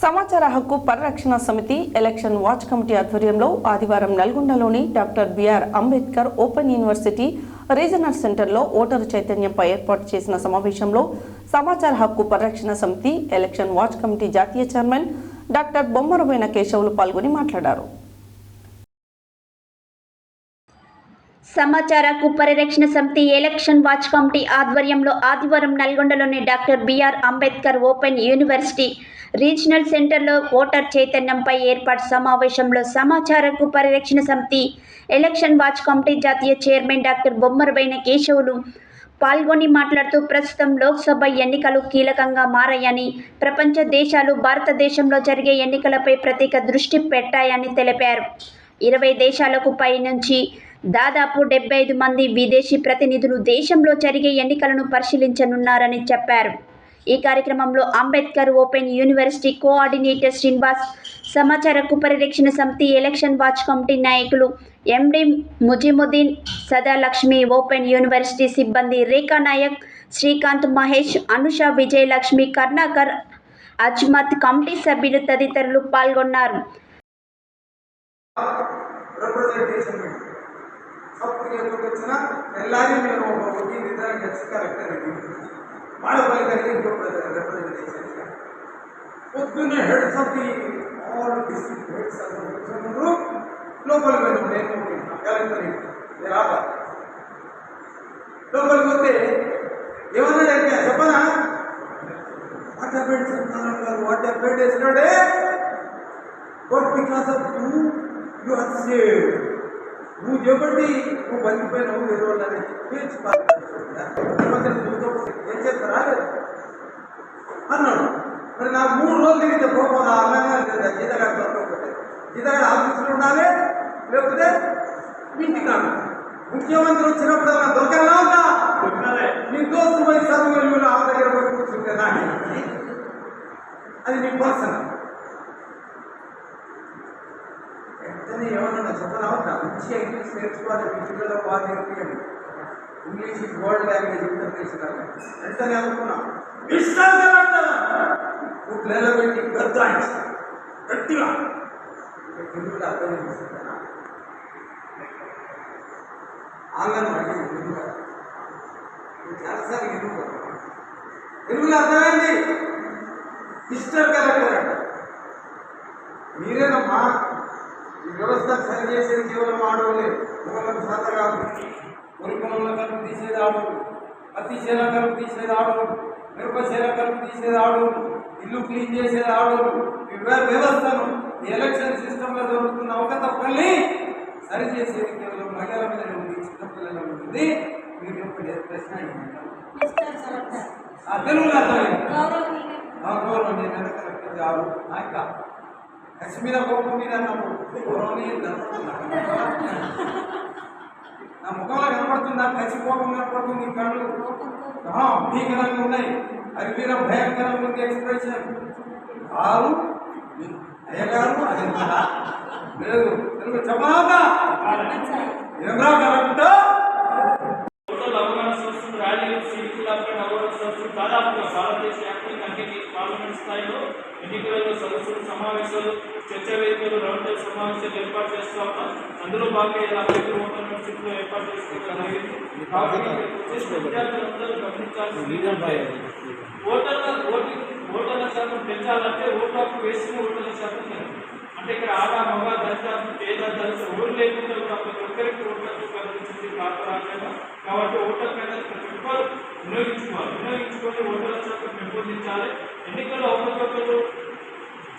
సమాచార హక్కు పరిరక్షణ సమితి ఎలక్షన్ వాచ్ కమిటీ ఆధ్వర్యంలో ఆదివారం నల్గొండలోని doctor BR Ambedkar open university regional సెంటర్లో ఓటరు చైతన్యంపై ఏర్పాటు చేసిన సమావేశంలో సమాచార హక్కు పరిరక్షణ సమితి ఎలక్షన్ వాచ్ కమిటీ జాతీయ చైర్మన్ డాక్టర్ బొమ్మరబోయిన కేశవులు పాల్గొని మాట్లాడారు. సమాచార హక్కు పరిరక్షణ సమితి ఎలక్షన్ వాచ్ కమిటీ ఆధ్వర్యంలో ఆదివారం నల్గొండలోని doctor BR Ambedkar open university regional సెంటర్లో ఓటర్ చైతన్యంపై ఏర్పాటు సమావేశంలో సమాచార హక్కు పరిరక్షణ సమితి ఎలక్షన్ వాచ్ కమిటీ జాతీయ చైర్మన్ డాక్టర్ బొమ్మరబోయిన కేశవులు పాల్గొని మాట్లాడుతూ ప్రస్తుతం లోక్సభ ఎన్నికలు కీలకంగా మారాయని, ప్రపంచ దేశాలు భారతదేశంలో జరిగే ఎన్నికలపై ప్రత్యేక దృష్టి పెట్టాయని తెలిపారు. 20 దేశాలకు పై నుంచి దాదాపు 75 మంది విదేశీ ప్రతినిధులు దేశంలో జరిగే ఎన్నికలను పరిశీలించనున్నారని చెప్పారు. ఈ కార్యక్రమంలో Ambedkar open university coordinator Srinivas, సమాచార హక్కు పరిరక్షణ సమితి ఎలక్షన్ వాచ్ కమిటీ నాయకులు MD Mujimuddin, Sadalakshmi, open university సిబ్బంది రేఖా నాయక్, శ్రీకాంత్, మహేష్, అనుష, విజయలక్ష్మి, కర్ణాకర్, అజ్మత్, కమిటీ సభ్యులు తదితరులు పాల్గొన్నారు. పొద్దున్నే heads of the all district heads లోపలికి వెళ్ళి కలెక్టర్ లోపలికి పోతే ఏమన్నాడంటే చెప్పనా, వాట్ హ్యాపెండ్ చెప్తాను, what happened yesterday, but because of you are saved. నువ్వు చెప్పండి, నువ్వు బతికిపోయినావు, వేరే వాళ్ళని పేర్చి ఏం చేస్తారా అన్నాడు. మరి నాకు 3 రోజులు తిరిగితే పోకుండా అల్లనే లేదా జీతగాడు దొరకకపోతే జీతగాడు ఆఫీసులో ఉండాలి, లేకపోతే ఇంటికాడు. ముఖ్యమంత్రి వచ్చినప్పుడు దొరకలా ఉందా, నీ దోస్తు పోయి చదువులు ఆ దగ్గర పోయి కూర్చుంటే నాకు అది నీ పర్సన్. వెంటనే ఏమన్నా చెప్పనా ఉంటా, మంచిగా ఇంగ్లీష్ నేర్చుకోవాలి, పిల్లల్లో బాగా నేర్పియండి. English is world language, international. వెంటనే అనుకున్నా పెట్టి గద్దాయించి గట్టిగా తెలుగులో అర్థం చేస్తుందా, ఆంగ్లం అడిగి తెలుగు చాలాసార్లు తెలుగులో అర్థమైంది. మిస్టర్ కలెక్టర్ అంట, మీరేనమ్మా ఈ వ్యవస్థ సరి చేసేది కేవలం ఆడవలే, ఊళ్ళకు సాత కాదు. పొలిపొలంలో కలుపు తీసేది ఆడవు, పత్తి చేల కలుపు తీసేది ఆడవు, మిరప చేల కలుపు తీసేది ఆడవు, ఇల్లు క్లీన్ చేసేది ఆడవు. వ్యవస్థను ఎలక్షన్ సిస్టంలో జరుగుతున్న అవకతవకల్ని సరి చేసేది కేవలం మహిళల మీద ఉంది, చిన్నపిల్లల ఉంటుంది. మీరు చెప్పండి ప్రశ్న తెలుగులో అర్థమైంది. గౌరవం నేను ఎంత కరెక్ట్ కాదు నాయక కశ్మీర కోపం మీద నా ముఖంలో కనపడుతుందా, కసి కోపం కనపడుతుంది, కళ్ళు భీకరంగా ఉన్నాయి, అది వీర భయంకరంగా ఉంది ఎక్స్ప్రెషన్. కారు అయ్యగారు అది లేదు, తెలుగు చెప్పనా ఏమరా కరెక్ట్. దాదాపుగా భారతదేశ వ్యాప్తంగా అన్ని పార్లమెంట్ స్థాయిలో ఎన్నికలలో సదస్సులు, సమావేశాలు, చర్చా వేదికలు, రౌండ్ టేబుల్ సమావేశాలు ఏర్పాటు చేస్తూ ఉన్నాం. అందులో భాగంగా అంబేద్కర్ ఓపెన్ యూనివర్సిటీలో ఏర్పాటు చేసుకోవడం జరిగింది. విద్యార్థులందరూ గమనించాల్సింది, ఓటర్ల శాతం పెంచాలంటే ఓటు హక్కు వేసిన ఓటర్ల శాతం పెంచాలి. అంటే ఇక్కడ ఆడ, మగ, దళిత, పేద, దళిత ఓటు లేకుండా ప్రతి ఒక్కరికి ఓటు హక్కు కల్పించింది భారత రాజ్యాంగం. కాబట్టి ఓటర్ అనేది ప్రతి ఒక్కరు వినియోగించుకొని ఓటర్ల శాతం పెంపొందించాలి. ఎన్నికల్లో అవకతవకలు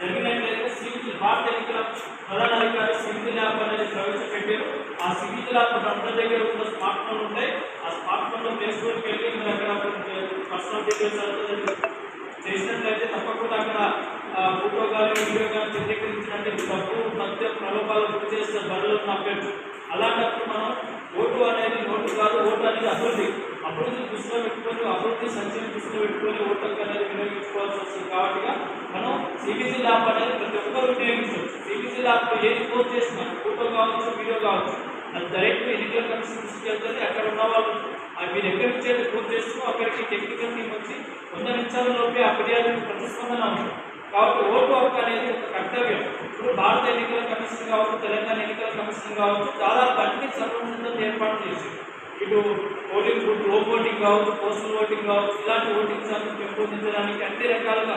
జరిగినట్లయితే సివిజిల్, భారత ఎన్నికల ప్రధాన అధికారి సివిజిల్ యాప్ అనేది ప్రవేశపెట్టారు. ఆ సివిజిల్ యాప్ అందరి దగ్గర ఉన్న స్మార్ట్ ఫోన్ ఉంటాయి. ఆ స్మార్ట్ ఫోన్లో ఫేస్బుక్ వెళ్ళి అక్కడ పర్సనల్ డీటెయిల్స్ చేసినట్లయితే తప్పకుండా అక్కడ ఫోటో కానీ వీడియో కానీ చిత్రీకరించినట్టు తప్పు, మధ్య ప్రలోభాలు గురి చేస్తే బరువులు నప్పేట్టు. అలాంటప్పుడు మనం ఓటు అనేది నోటు కాదు, ఓటు అనేది అభివృద్ధి దృష్టిలో పెట్టుకొని, అభివృద్ధి సంక్షేమ దృష్టిలో పెట్టుకొని ఓటు అనేది వినియోగించుకోవాల్సి వస్తుంది. కాబట్టి మనం సిబిసి ల్యాబ్ అనేది ప్రతి ఒక్కరు వినియోగించవచ్చు. సిబిసి ల్యాబ్లో ఏది పోస్ట్ చేసినా, ఫోటో కావచ్చు, వీడియో కావచ్చు, అది డైరెక్ట్గా ఎన్నికల కమిషన్ దృష్టికి వెళ్తుంది. అక్కడ ఉన్న వాళ్ళు మీరు ఎక్కడి నుంచి అయితే పూర్తి చేస్తూ అక్కడికి టెక్నికల్ టీం వచ్చి 100 నిమిషాలలోపే ఆ ఫిర్యాదుకు ప్రతిస్పందన ఉంటుంది. కాబట్టి ఓటు హక్కు భారత ఎన్నికల కమిషన్ కావచ్చు, తెలంగాణ ఎన్నికల కమిషన్ కావచ్చు, దాదాపు అన్ని సర్వసంతో ఏర్పాటు చేసింది. ఇటు ఓటింగ్ బూత్ ఓటింగ్ కావచ్చు, పోస్టల్ ఓటింగ్ కావచ్చు, ఇలాంటి ఓటింగ్ శాతం పెంపొందించడానికి అన్ని రకాలుగా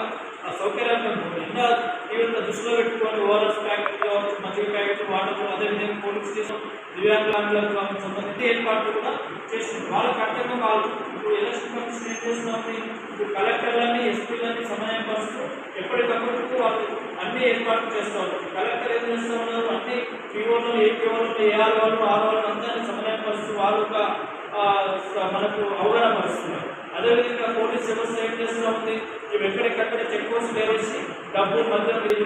సౌకర్యాలు ఇంకా తీవ్రత దృష్టిలో పెట్టుకొని ఓఆర్ఎస్ ప్యాకెట్ కావచ్చు, మజ్జిగ ప్యాకెట్లు, వాటర్, అదేవిధంగా పోలీస్ స్టేషన్, దివ్యాంగులకు సంబంధించి ఏర్పాట్లు కూడా చేస్తుంది. వాళ్ళ కర్తవ్యం వాళ్ళు. ఇప్పుడు ఎలక్షన్ కమిషన్ ఏం చేస్తుంది, ఇప్పుడు కలెక్టర్లని, ఎస్పీలని సమయం పరుస్తూ ఎప్పటికప్పుడు వాళ్ళు అన్ని ఏర్పాట్లు చేస్తూ ఉంటారు. కలెక్టర్ ఏం చేస్తూ ఉన్నారు, అన్ని పీఓలను, ఏపీఓలను, ఏఆర్ వాళ్ళు, ఆర్ వాళ్ళు అందరినీ సమయం పరుస్తూ వాళ్ళు ఒక మనకు అవగాహన పరుస్తున్నారు. అదేవిధంగా పోలీస్ వ్యవస్థ ఏం చేస్తూ ఉంది, ఇవి ఎక్కడికక్కడ చెక్ పోస్ట్ వేసి డబ్బులు మధ్య